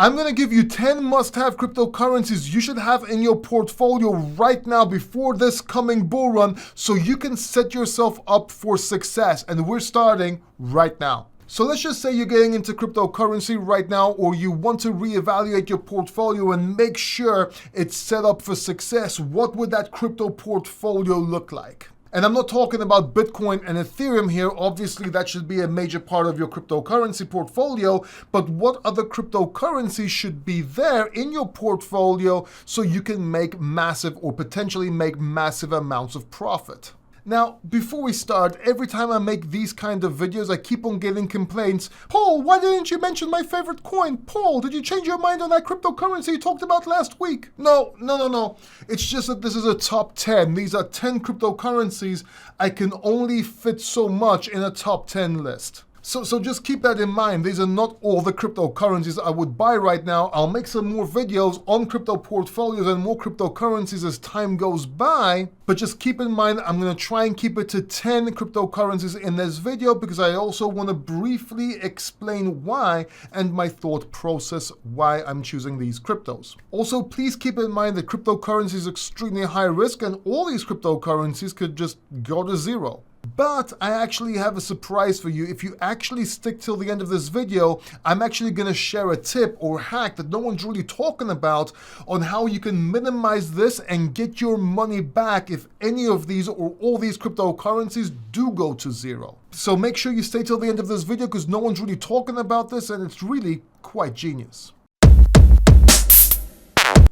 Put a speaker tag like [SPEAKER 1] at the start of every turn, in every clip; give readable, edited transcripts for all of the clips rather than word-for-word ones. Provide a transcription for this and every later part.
[SPEAKER 1] I'm going to give you 10 must-have cryptocurrencies you should have in your portfolio right now before this coming bull run so you can set yourself up for success. And we're starting right now. So let's just say you're getting into cryptocurrency right now, or you want to reevaluate your portfolio and make sure it's set up for success. What would that crypto portfolio look like? And I'm not talking about Bitcoin and Ethereum here. Obviously, that should be a major part of your cryptocurrency portfolio. But what other cryptocurrencies should be there in your portfolio so you can make massive or potentially make massive amounts of profit? Now, before we start, every time I make these kind of videos, I keep on getting complaints. Paul, why didn't you mention my favorite coin? Paul, did you change your mind on that cryptocurrency you talked about last week? No. It's just that this is a top 10. These are 10 cryptocurrencies. I can only fit so much in a top 10 list. So just keep that in mind. These are not all the cryptocurrencies I would buy right now. I'll make some more videos on crypto portfolios and more cryptocurrencies as time goes by. But just keep in mind, I'm going to try and keep it to 10 cryptocurrencies in this video because I also want to briefly explain why and my thought process why I'm choosing these cryptos. Also, please keep in mind that cryptocurrency is extremely high risk and all these cryptocurrencies could just go to zero. But I actually have a surprise for you. If you actually stick till the end of this video, I'm actually going to share a tip or hack that no one's really talking about on how you can minimize this and get your money back if any of these or all these cryptocurrencies do go to zero. So make sure you stay till the end of this video because no one's really talking about this and it's really quite genius.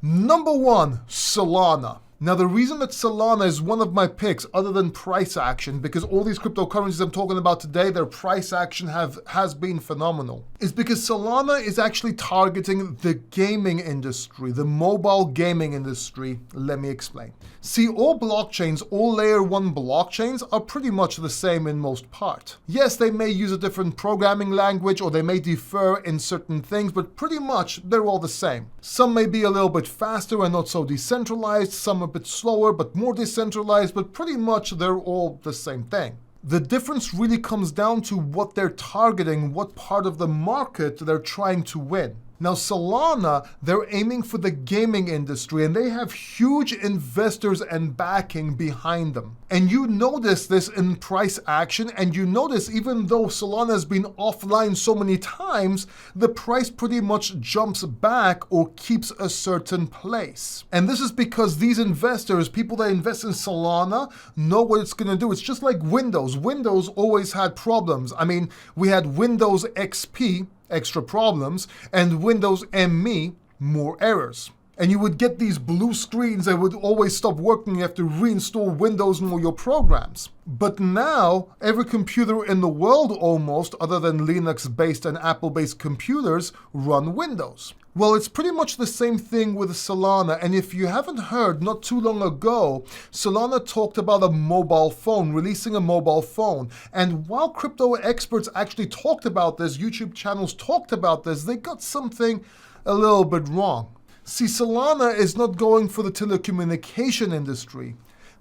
[SPEAKER 1] Number 1, Solana. Now, the reason that Solana is one of my picks other than price action, because all these cryptocurrencies I'm talking about today, their price action has been phenomenal, is because Solana is actually targeting the gaming industry, the mobile gaming industry. Let me explain. See, all blockchains, all layer 1 blockchains are pretty much the same in most part. Yes, they may use a different programming language or they may differ in certain things, but pretty much they're all the same. Some may be a little bit faster and not so decentralized, some a bit slower but more decentralized, but pretty much they're all the same thing. The difference really comes down to what they're targeting, what part of the market they're trying to win. Now, Solana, they're aiming for the gaming industry and they have huge investors and backing behind them. And you notice this in price action, and you notice even though Solana has been offline so many times, the price pretty much jumps back or keeps a certain place. And this is because these investors, people that invest in Solana, know what it's going to do. It's just like Windows. Windows always had problems. I mean, we had Windows XP, extra problems, and Windows ME, more errors. And you would get these blue screens that would always stop working. You have to reinstall Windows and all your programs. But now, every computer in the world almost, other than Linux-based and Apple-based computers, run Windows. Well, it's pretty much the same thing with Solana. And if you haven't heard, not too long ago, Solana talked about a mobile phone, releasing a mobile phone. And while crypto experts actually talked about this, YouTube channels talked about this, they got something a little bit wrong. See, Solana is not going for the telecommunication industry.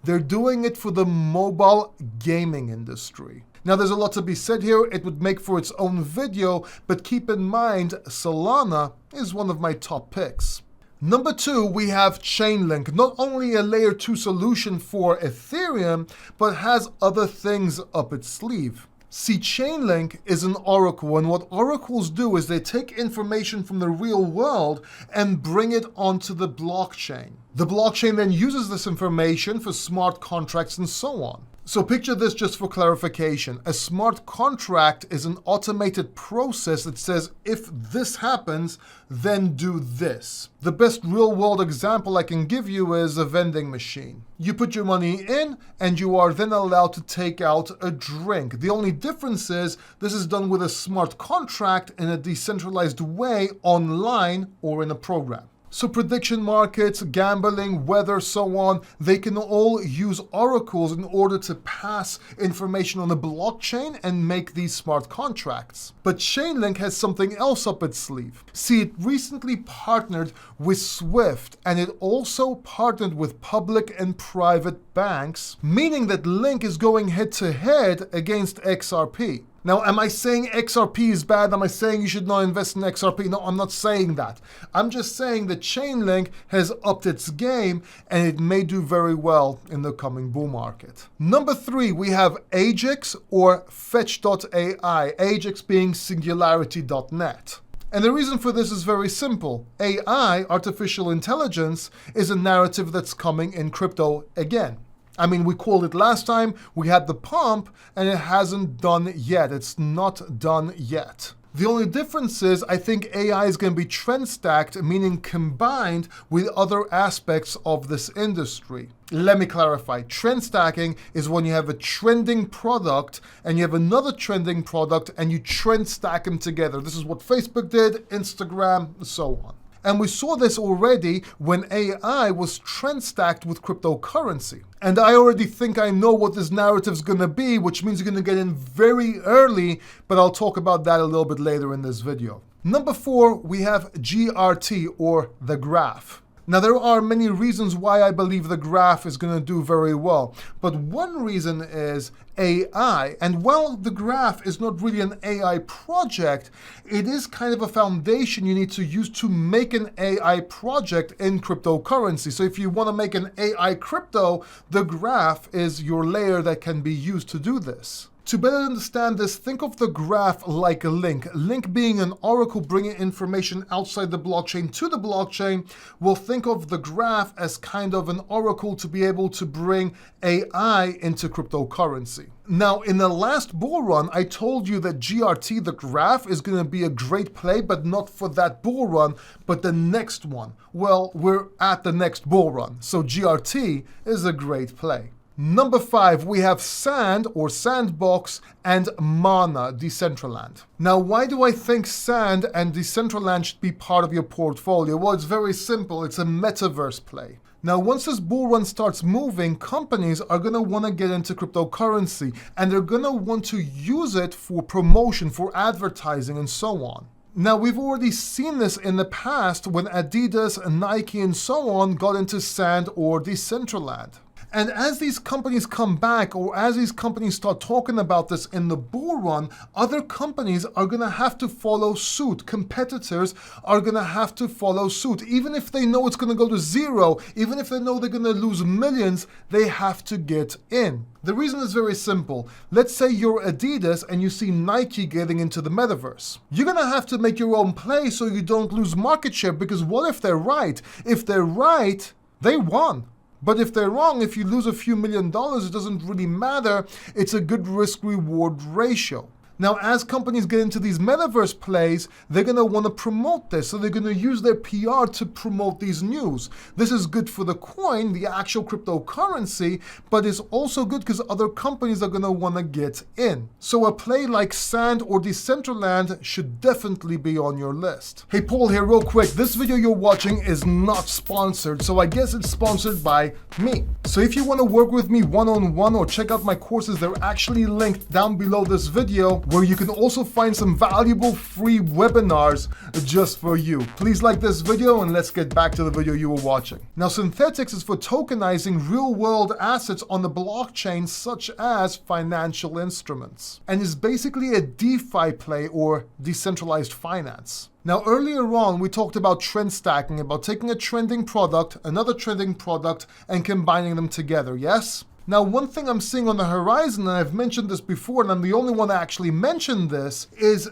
[SPEAKER 1] They're doing it for the mobile gaming industry. Now, there's a lot to be said here. It would make for its own video, but keep in mind, Solana is one of my top picks. Number 2, we have Chainlink, not only a layer 2 solution for Ethereum, but has other things up its sleeve. See, Chainlink is an oracle, and what oracles do is they take information from the real world and bring it onto the blockchain. The blockchain then uses this information for smart contracts and so on. So picture this just for clarification. A smart contract is an automated process that says, if this happens, then do this. The best real-world example I can give you is a vending machine. You put your money in, and you are then allowed to take out a drink. The only difference is this is done with a smart contract in a decentralized way online or in a program. So prediction markets, gambling, weather, so on, they can all use oracles in order to pass information on the blockchain and make these smart contracts. But Chainlink has something else up its sleeve. See, it recently partnered with Swift, and it also partnered with public and private banks, meaning that Link is going head to head against XRP. Now, am I saying XRP is bad? Am I saying you should not invest in XRP? No, I'm not saying that. I'm just saying that Chainlink has upped its game and it may do very well in the coming bull market. Number 3, we have Ajax or Fetch.ai, Ajax being Singularity.net. And the reason for this is very simple. AI, artificial intelligence, is a narrative that's coming in crypto again. I mean, we called it last time, we had the pump, and it hasn't done yet. It's not done yet. The only difference is I think AI is going to be trend stacked, meaning combined with other aspects of this industry. Let me clarify. Trend stacking is when you have a trending product and you have another trending product and you trend stack them together. This is what Facebook did, Instagram, and so on. And we saw this already when AI was trend stacked with cryptocurrency. And I already think I know what this narrative is going to be, which means you're going to get in very early, but I'll talk about that a little bit later in this video. Number 4, we have GRT or the graph. Now, there are many reasons why I believe the graph is going to do very well, but one reason is AI. And while the graph is not really an AI project, it is kind of a foundation you need to use to make an AI project in cryptocurrency. So if you want to make an AI crypto, the graph is your layer that can be used to do this. To better understand this, think of the graph like a link. Link being an oracle bringing information outside the blockchain to the blockchain. We'll think of the graph as kind of an oracle to be able to bring AI into cryptocurrency. Now, in the last bull run, I told you that GRT, the graph, is going to be a great play, but not for that bull run, but the next one. Well, we're at the next bull run, so GRT is a great play. Number 5, we have Sand or Sandbox and Mana, Decentraland. Now, why do I think Sand and Decentraland should be part of your portfolio? Well, it's very simple. It's a metaverse play. Now, once this bull run starts moving, companies are going to want to get into cryptocurrency and they're going to want to use it for promotion, for advertising, and so on. Now, we've already seen this in the past when Adidas, Nike, and so on got into Sand or Decentraland. And as these companies come back, or as these companies start talking about this in the bull run, other companies are going to have to follow suit. Competitors are going to have to follow suit. Even if they know it's going to go to zero, even if they know they're going to lose millions, they have to get in. The reason is very simple. Let's say you're Adidas and you see Nike getting into the metaverse. You're going to have to make your own play so you don't lose market share, because what if they're right? If they're right, they won. But if they're wrong, if you lose a few $1 million, it doesn't really matter. It's a good risk-reward ratio. Now, as companies get into these metaverse plays, they're going to want to promote this. So they're going to use their PR to promote these news. This is good for the coin, the actual cryptocurrency, but it's also good because other companies are going to want to get in. So a play like Sand or Decentraland should definitely be on your list. Hey, Paul here real quick. This video you're watching is not sponsored, so I guess it's sponsored by me. So if you want to work with me one-on-one or check out my courses, they're actually linked down below this video, where you can also find some valuable free webinars just for you. Please like this video and let's get back to the video you were watching. Now, Synthetics is for tokenizing real-world assets on the blockchain, such as financial instruments, and is basically a DeFi play or decentralized finance. Now, earlier on, we talked about trend stacking, about taking a trending product, another trending product, and combining them together, yes? Now, one thing I'm seeing on the horizon, and I've mentioned this before, and I'm the only one to actually mention this, is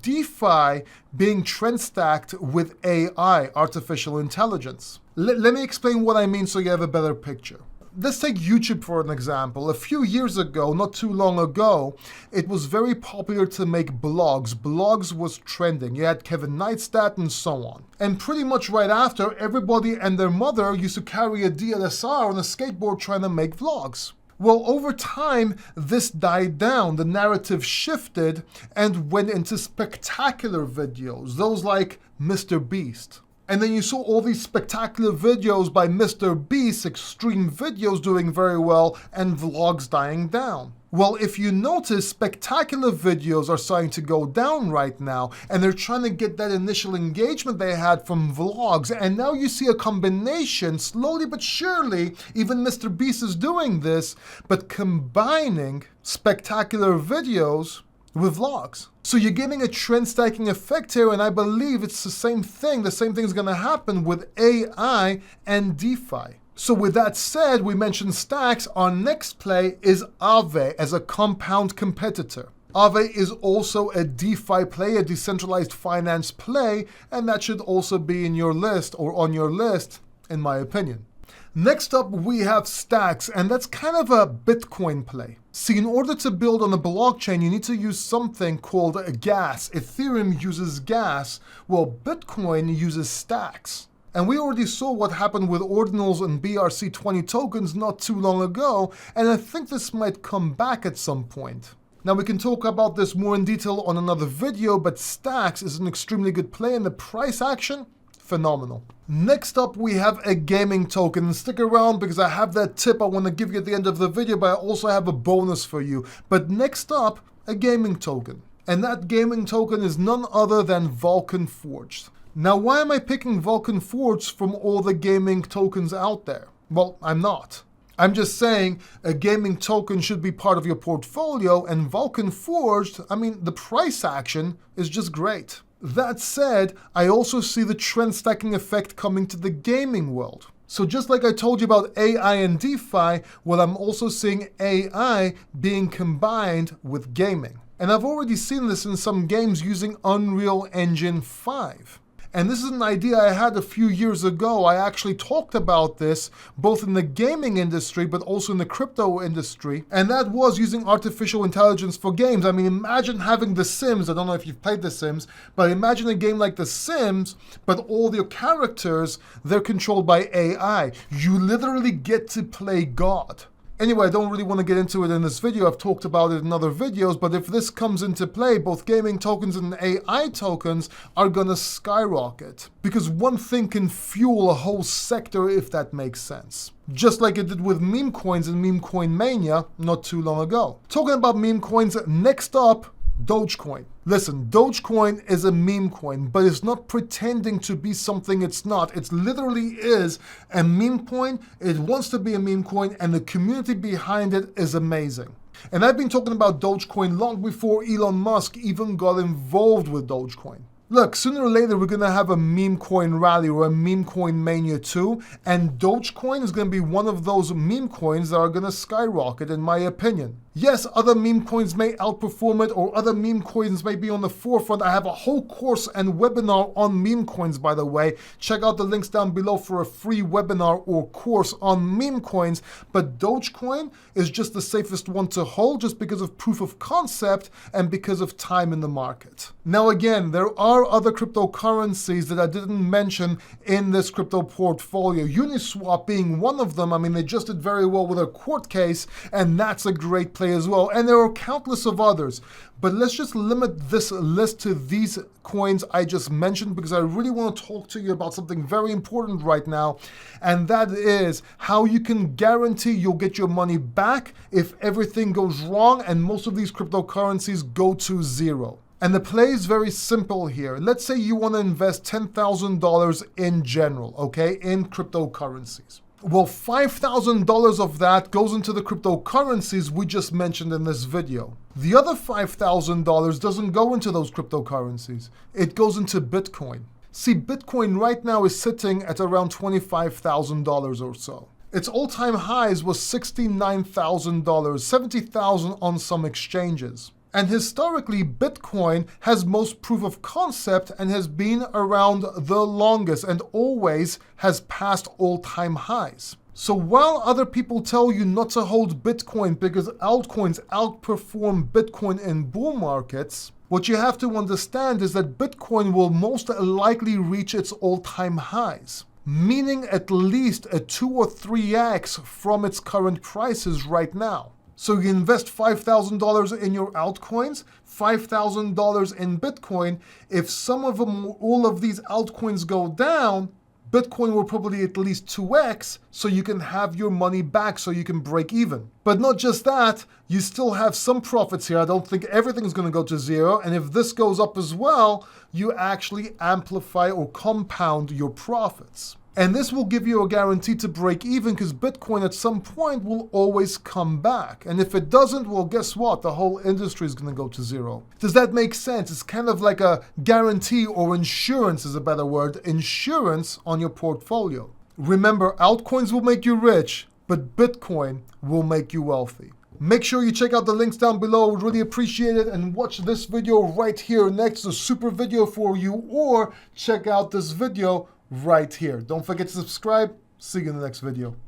[SPEAKER 1] DeFi being trend stacked with AI, artificial intelligence. Let me explain what I mean so you have a better picture. Let's take YouTube for an example. A few years ago, not too long ago, it was very popular to make blogs. Blogs was trending. You had Kevin Neistat and so on. And pretty much right after, everybody and their mother used to carry a DSLR on a skateboard trying to make vlogs. Well, over time, this died down. The narrative shifted and went into spectacular videos, those like Mr. Beast. And then you saw all these spectacular videos by Mr. Beast, extreme videos doing very well, and vlogs dying down. Well, if you notice, spectacular videos are starting to go down right now, and they're trying to get that initial engagement they had from vlogs, and now you see a combination, slowly but surely, even Mr. Beast is doing this, but combining spectacular videos with vlogs. So you're getting a trend stacking effect here, and I believe it's the same thing. The same thing is going to happen with AI and DeFi. So with that said, we mentioned stacks. Our next play is Aave as a compound competitor. Aave is also a DeFi play, a decentralized finance play, and that should also be in your list or on your list, in my opinion. Next up, we have stacks, and that's kind of a Bitcoin play. See, in order to build on a blockchain, you need to use something called a gas. Ethereum uses gas, while Bitcoin uses stacks. And we already saw what happened with ordinals and BRC20 tokens not too long ago, and I think this might come back at some point. Now we can talk about this more in detail on another video, but stacks is an extremely good play, and the price action, phenomenal. Next up, we have a gaming token. And stick around because I have that tip I want to give you at the end of the video, but I also have a bonus for you. But next up, a gaming token. And that gaming token is none other than Vulcan Forged. Now, why am I picking Vulcan Forged from all the gaming tokens out there? Well, I'm not. I'm just saying a gaming token should be part of your portfolio, and Vulcan Forged, I mean, the price action is just great. That said, I also see the trend stacking effect coming to the gaming world. So just like I told you about AI and DeFi, well, I'm also seeing AI being combined with gaming. And I've already seen this in some games using Unreal Engine 5. And this is an idea I had a few years ago. I actually talked about this both in the gaming industry but also in the crypto industry. And that was using artificial intelligence for games. I mean, imagine having The Sims. I don't know if you've played The Sims, but imagine a game like The Sims, but all your characters, they're controlled by AI. You literally get to play God. Anyway, I don't really want to get into it in this video. I've talked about it in other videos, but if this comes into play, both gaming tokens and AI tokens are gonna skyrocket. Because one thing can fuel a whole sector, if that makes sense. Just like it did with meme coins and meme coin mania not too long ago. Talking about meme coins, next up, Dogecoin. Listen, Dogecoin is a meme coin, but it's not pretending to be something it's not. It literally is a meme coin. It wants to be a meme coin, and the community behind it is amazing. And I've been talking about Dogecoin long before Elon Musk even got involved with Dogecoin. Look, sooner or later, we're going to have a meme coin rally or a meme coin mania too, and Dogecoin is going to be one of those meme coins that are going to skyrocket, in my opinion. Yes, other meme coins may outperform it, or other meme coins may be on the forefront. I have a whole course and webinar on meme coins, by the way. Check out the links down below for a free webinar or course on meme coins. But Dogecoin is just the safest one to hold, just because of proof of concept and because of time in the market. Now again, there are other cryptocurrencies that I didn't mention in this crypto portfolio. Uniswap being one of them. I mean, they just did very well with a court case, and that's a great play as well. And there are countless of others. But let's just limit this list to these coins I just mentioned, because I really want to talk to you about something very important right now. And that is how you can guarantee you'll get your money back if everything goes wrong and most of these cryptocurrencies go to zero. And the play is very simple here. Let's say you want to invest $10,000 in general, okay, in cryptocurrencies. Well, $5,000 of that goes into the cryptocurrencies we just mentioned in this video. The other $5,000 doesn't go into those cryptocurrencies. It goes into Bitcoin. See, Bitcoin right now is sitting at around $25,000 or so. Its all-time highs was $69,000, $70,000 on some exchanges. And historically, Bitcoin has most proof of concept and has been around the longest and always has passed all-time highs. So while other people tell you not to hold Bitcoin because altcoins outperform Bitcoin in bull markets, what you have to understand is that Bitcoin will most likely reach its all-time highs, meaning at least a 2 or 3x from its current prices right now. So you invest $5,000 in your altcoins, $5,000 in Bitcoin. If some of them, all of these altcoins go down, Bitcoin will probably at least 2x, so you can have your money back, so you can break even. But not just that, you still have some profits here. I don't think everything's going to go to zero. And if this goes up as well, you actually amplify or compound your profits. And this will give you a guarantee to break even, because Bitcoin at some point will always come back. And if it doesn't, well, guess what? The whole industry is going to go to zero. Does that make sense? It's kind of like a guarantee, or insurance is a better word, insurance on your portfolio. Remember, altcoins will make you rich, but Bitcoin will make you wealthy. Make sure you check out the links down below. I would really appreciate it. And watch this video right here next, a super video for you, or check out this video right here. Don't forget to subscribe. See you in the next video.